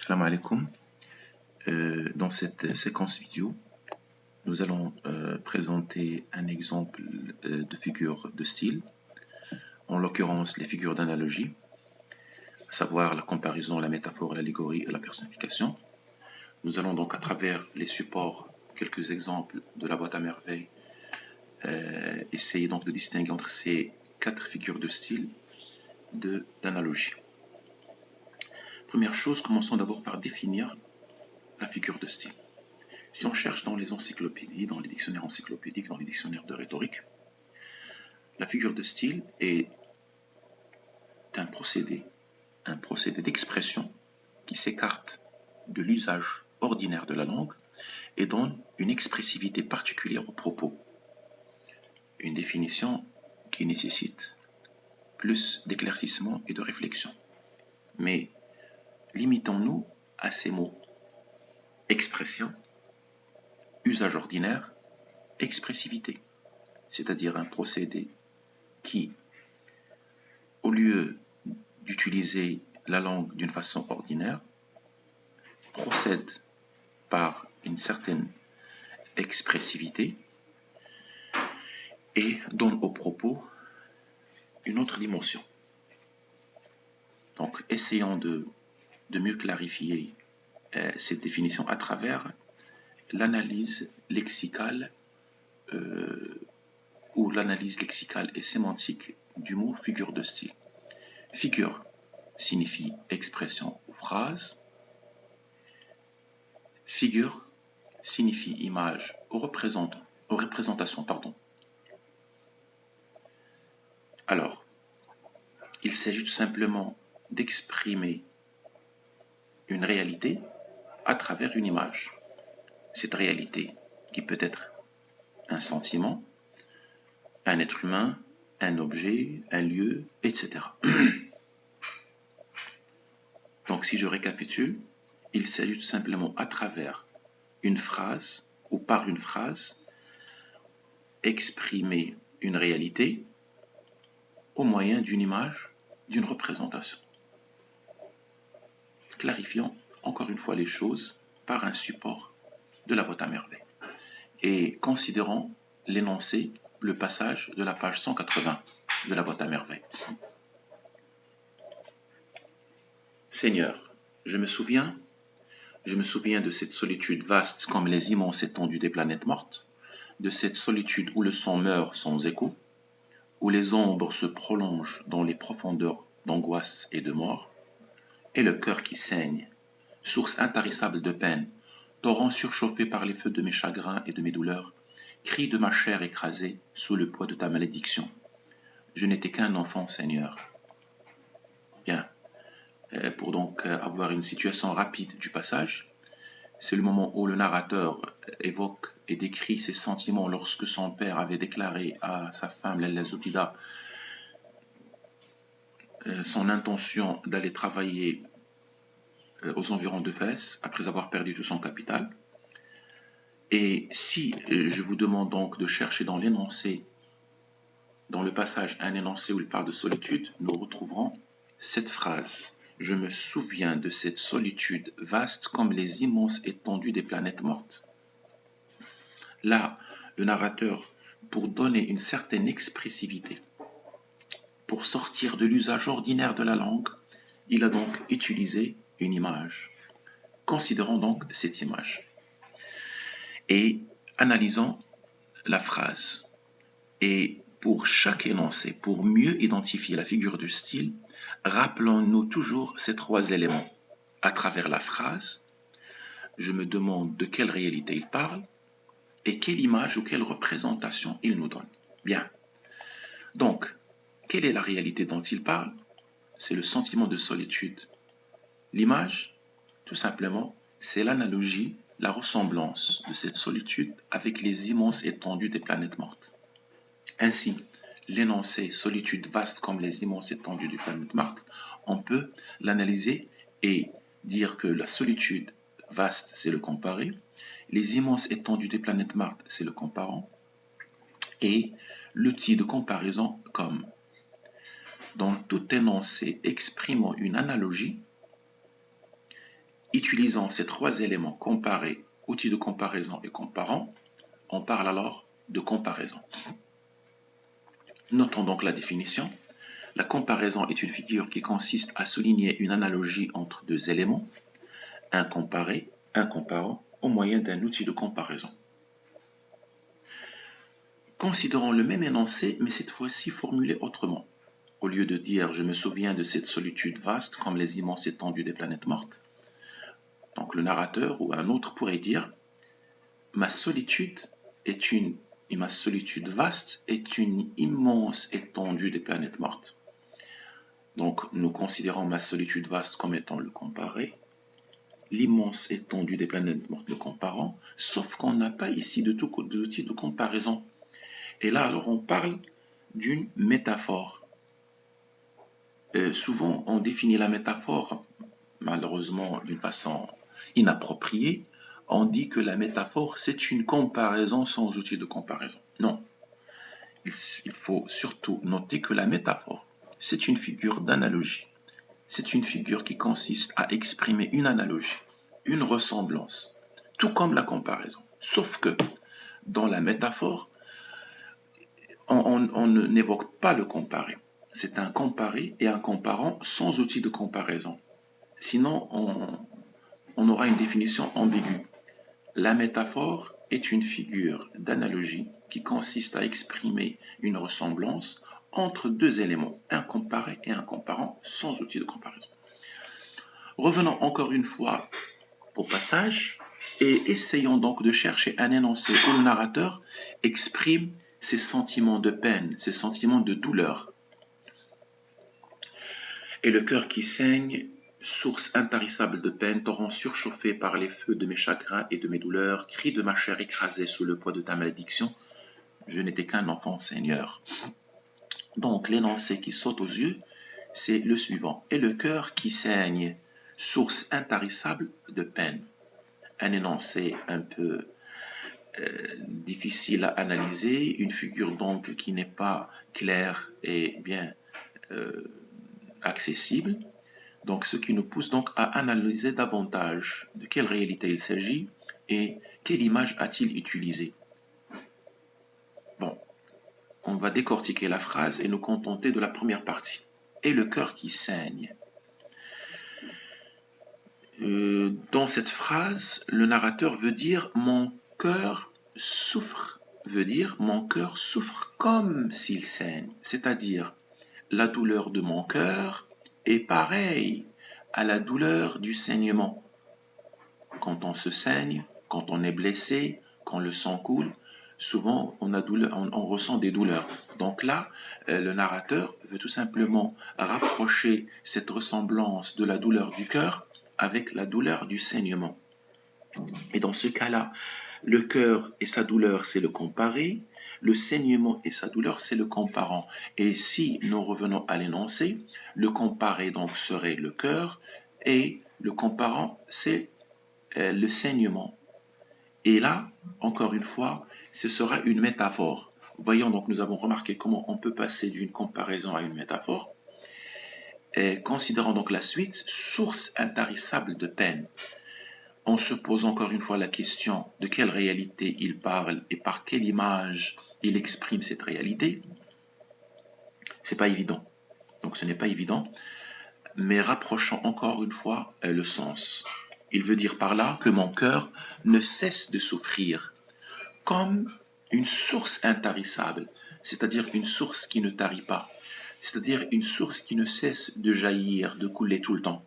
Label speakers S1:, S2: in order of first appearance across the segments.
S1: Salam alaikum. Dans cette séquence vidéo, nous allons présenter un exemple de figure de style, en l'occurrence les figures d'analogie, à savoir la comparaison, la métaphore, l'allégorie et la personnification. Nous allons donc à travers les supports, quelques exemples de la boîte à merveilles, essayer donc de distinguer entre ces quatre figures de style d'analogie. Première chose, commençons d'abord par définir la figure de style. Si on cherche dans les encyclopédies, dans les dictionnaires encyclopédiques, dans les dictionnaires de rhétorique, la figure de style est un procédé d'expression qui s'écarte de l'usage ordinaire de la langue et donne une expressivité particulière aux propos. Une définition qui nécessite plus d'éclaircissement et de réflexion. Mais limitons-nous à ces mots: expression, usage ordinaire, expressivité, c'est-à-dire un procédé qui, au lieu d'utiliser la langue d'une façon ordinaire, procède par une certaine expressivité et donne aux propos une autre dimension. Donc, essayons de mieux clarifier cette définition à travers l'analyse lexicale ou l'analyse lexicale et sémantique du mot figure de style. Figure signifie expression ou phrase. Figure signifie image ou représentation. Alors, il s'agit tout simplement d'exprimer une réalité à travers une image. Cette réalité qui peut être un sentiment, un être humain, un objet, un lieu, etc. Donc si je récapitule, il s'agit tout simplement à travers une phrase ou par une phrase exprimer une réalité au moyen d'une image, d'une représentation. Clarifions encore une fois les choses par un support de la boîte à merveilles. Et considérons l'énoncé, le passage de la page 180 de la boîte à merveilles. Seigneur, je me souviens de cette solitude vaste comme les immenses étendues des planètes mortes, de cette solitude où le son meurt sans écho, où les ombres se prolongent dans les profondeurs d'angoisse et de mort, et le cœur qui saigne, source intarissable de peine, torrent surchauffé par les feux de mes chagrins et de mes douleurs, cri de ma chair écrasée sous le poids de ta malédiction. Je n'étais qu'un enfant, Seigneur. Bien, pour donc avoir une situation rapide du passage, c'est le moment où le narrateur évoque et décrit ses sentiments lorsque son père avait déclaré à sa femme, Lalla Zoubida, son intention d'aller travailler aux environs de Fès après avoir perdu tout son capital. Et si je vous demande donc de chercher dans l'énoncé, dans le passage un énoncé où il parle de solitude, nous retrouverons cette phrase: je me souviens de cette solitude vaste comme les immenses étendues des planètes mortes. Là, le narrateur, pour donner une certaine expressivité, pour sortir de l'usage ordinaire de la langue, il a donc utilisé une image. Considérons donc cette image et analysons la phrase. Et pour chaque énoncé, pour mieux identifier la figure du style, rappelons-nous toujours ces trois éléments. À travers la phrase, je me demande de quelle réalité il parle et quelle image ou quelle représentation il nous donne. Bien. Donc, quelle est la réalité dont il parle? C'est le sentiment de solitude. L'image, tout simplement, c'est l'analogie, la ressemblance de cette solitude avec les immenses étendues des planètes mortes. Ainsi, l'énoncé solitude vaste comme les immenses étendues des planètes mortes, on peut l'analyser et dire que la solitude vaste, c'est le comparé, les immenses étendues des planètes mortes, c'est le comparant, et l'outil de comparaison comme. Dans tout énoncé exprimant une analogie, utilisant ces trois éléments, comparer, outil de comparaison et comparant, on parle alors de comparaison. Notons donc la définition. La comparaison est une figure qui consiste à souligner une analogie entre deux éléments, un comparé, un comparant, au moyen d'un outil de comparaison. Considérons le même énoncé, mais cette fois-ci formulé autrement. Au lieu de dire « je me souviens de cette solitude vaste comme les immenses étendues des planètes mortes », donc le narrateur ou un autre pourrait dire « ma solitude vaste est une immense étendue des planètes mortes ». Donc nous considérons ma solitude vaste comme étant le comparé, l'immense étendue des planètes mortes le comparant, sauf qu'on n'a pas ici d'outil de comparaison. Et là, alors, on parle d'une métaphore. Souvent, on définit la métaphore, malheureusement, d'une façon inappropriée. On dit que la métaphore, c'est une comparaison sans outil de comparaison. Non. Il faut surtout noter que la métaphore, c'est une figure d'analogie. C'est une figure qui consiste à exprimer une analogie, une ressemblance, tout comme la comparaison. Sauf que, dans la métaphore, on n'évoque pas le comparé. C'est un comparé et un comparant sans outil de comparaison. Sinon, on aura une définition ambiguë. La métaphore est une figure d'analogie qui consiste à exprimer une ressemblance entre deux éléments, un comparé et un comparant sans outil de comparaison. Revenons encore une fois au passage et essayons donc de chercher un énoncé où le narrateur exprime ses sentiments de peine, ses sentiments de douleur. Et le cœur qui saigne, source intarissable de peine, torrent surchauffé par les feux de mes chagrins et de mes douleurs, cri de ma chair écrasée sous le poids de ta malédiction, je n'étais qu'un enfant, Seigneur. Donc l'énoncé qui saute aux yeux, c'est le suivant. Et le cœur qui saigne, source intarissable de peine. Un énoncé un peu difficile à analyser, une figure donc qui n'est pas claire et bien accessible. Donc ce qui nous pousse donc à analyser davantage de quelle réalité il s'agit et quelle image a-t-il utilisé. Bon, on va décortiquer la phrase et nous contenter de la première partie. Et le cœur qui saigne. Dans cette phrase, le narrateur veut dire mon cœur souffre, comme s'il saigne, c'est-à-dire la douleur de mon cœur est pareille à la douleur du saignement. Quand on se saigne, quand on est blessé, quand le sang coule, souvent on ressent des douleurs. Donc là, le narrateur veut tout simplement rapprocher cette ressemblance de la douleur du cœur avec la douleur du saignement. Et dans ce cas-là, le cœur et sa douleur, c'est le comparé, le saignement et sa douleur, c'est le comparant. Et si nous revenons à l'énoncé, le comparé donc serait le cœur et le comparant, c'est le saignement. Et là, encore une fois, ce sera une métaphore. Voyons donc, nous avons remarqué comment on peut passer d'une comparaison à une métaphore. Et considérons donc la suite, source intarissable de peine. On se pose encore une fois la question de quelle réalité il parle et par quelle image il exprime cette réalité. C'est pas évident. Donc ce n'est pas évident, mais rapprochons encore une fois le sens. Il veut dire par là que mon cœur ne cesse de souffrir comme une source intarissable, c'est-à-dire une source qui ne tarit pas, c'est-à-dire une source qui ne cesse de jaillir, de couler tout le temps.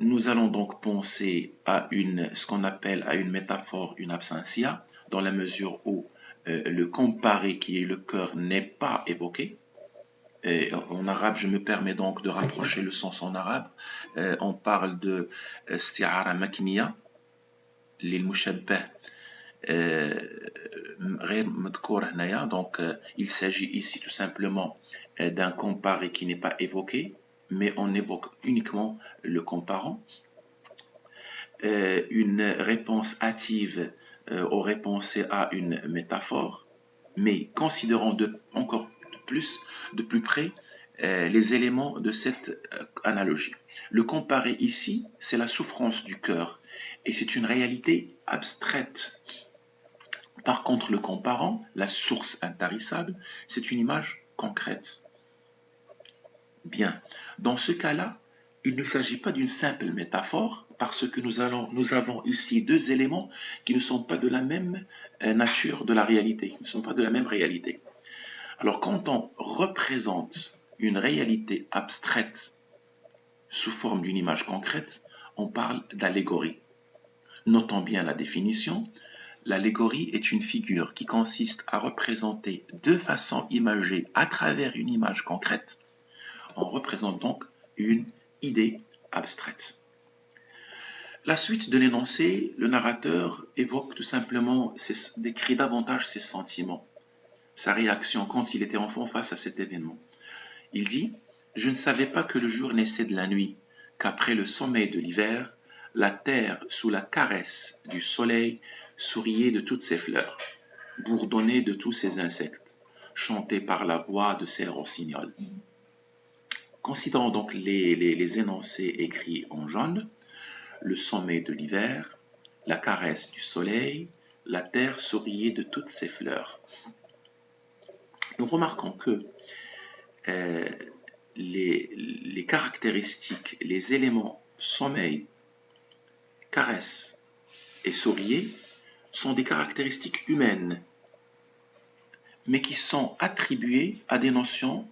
S1: Nous allons donc penser à ce qu'on appelle à une métaphore, une absentia, dans la mesure où le comparé qui est le cœur n'est pas évoqué. Et en arabe, je me permets donc de rapprocher le sens en arabe. On parle de isti'ara makniya, lil mushabbah غير مذكور هنايا. Donc il s'agit ici tout simplement d'un comparé qui n'est pas évoqué, mais on évoque uniquement le comparant. Une réponse hâtive aurait pensé à une métaphore, mais considérons encore de plus près les éléments de cette analogie. Le comparé ici, c'est la souffrance du cœur et c'est une réalité abstraite. Par contre, le comparant, la source intarissable, c'est une image concrète. Bien, dans ce cas-là, il ne s'agit pas d'une simple métaphore parce que nous avons ici deux éléments qui ne sont pas de la même nature de la réalité, qui ne sont pas de la même réalité. Alors quand on représente une réalité abstraite sous forme d'une image concrète, on parle d'allégorie. Notons bien la définition. L'allégorie est une figure qui consiste à représenter de façon imagée à travers une image concrète. On représente donc une idée abstraite. La suite de l'énoncé, le narrateur évoque tout simplement, décrit davantage ses sentiments, sa réaction quand il était enfant face à cet événement. Il dit « Je ne savais pas que le jour naissait de la nuit, qu'après le sommeil de l'hiver, la terre, sous la caresse du soleil, souriait de toutes ses fleurs, bourdonnait de tous ses insectes, chantait par la voix de ses rossignols. » Considérons donc les énoncés écrits en jaune. Le sommeil de l'hiver, la caresse du soleil, la terre souriait de toutes ses fleurs. Nous remarquons que les caractéristiques, les éléments sommeil, caresse et sourier sont des caractéristiques humaines, mais qui sont attribuées à des notions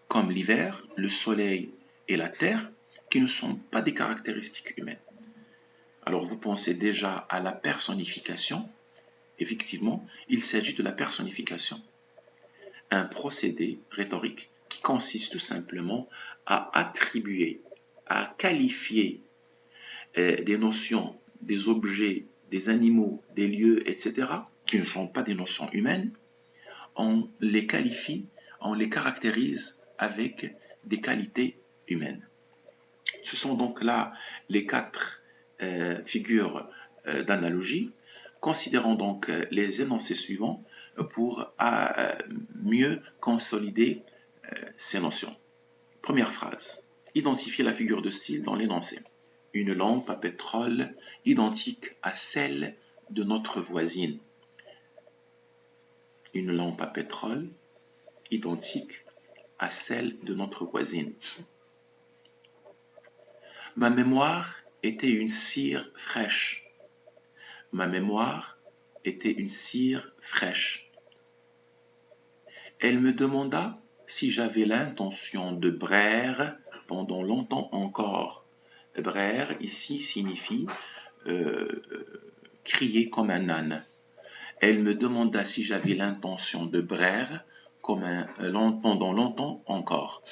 S1: comme l'hiver, le soleil et la terre, qui ne sont pas des caractéristiques humaines. Alors vous pensez déjà à la personnification. Effectivement, il s'agit de la personnification, un procédé rhétorique qui consiste tout simplement à attribuer, à qualifier des notions, des objets, des animaux, des lieux, etc., qui ne sont pas des notions humaines. On les qualifie, on les caractérise avec des qualités humaines. Ce sont donc là les quatre figures d'analogie. Considérons donc les énoncés suivants pour mieux consolider ces notions. Première phrase. Identifier la figure de style dans l'énoncé. Une lampe à pétrole identique à celle de notre voisine. Une lampe à pétrole identique à celle de notre voisine. Ma mémoire était une cire fraîche. Ma mémoire était une cire fraîche. Elle me demanda si j'avais l'intention de braire pendant longtemps encore. Braire ici signifie crier comme un âne. Elle me demanda si j'avais l'intention de braire pendant longtemps encore.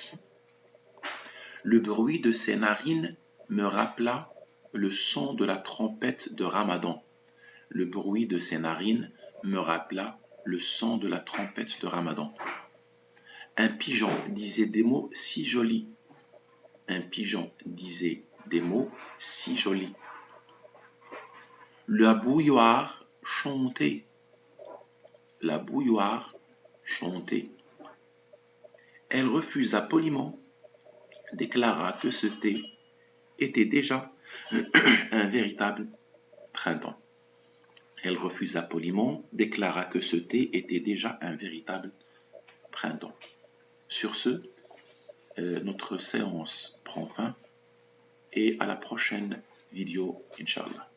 S1: Le bruit de ses narines me rappela le son de la trompette de Ramadan. Le bruit de ses narines me rappela le son de la trompette de Ramadan. Un pigeon disait des mots si jolis. Un pigeon disait des mots si jolis. La bouilloire chantait. La bouilloire chantait. Elle refusa poliment, déclara que ce thé était déjà un véritable printemps. Elle refusa poliment, déclara que ce thé était déjà un véritable printemps. Sur ce, notre séance prend fin et à la prochaine vidéo, Inch'Allah.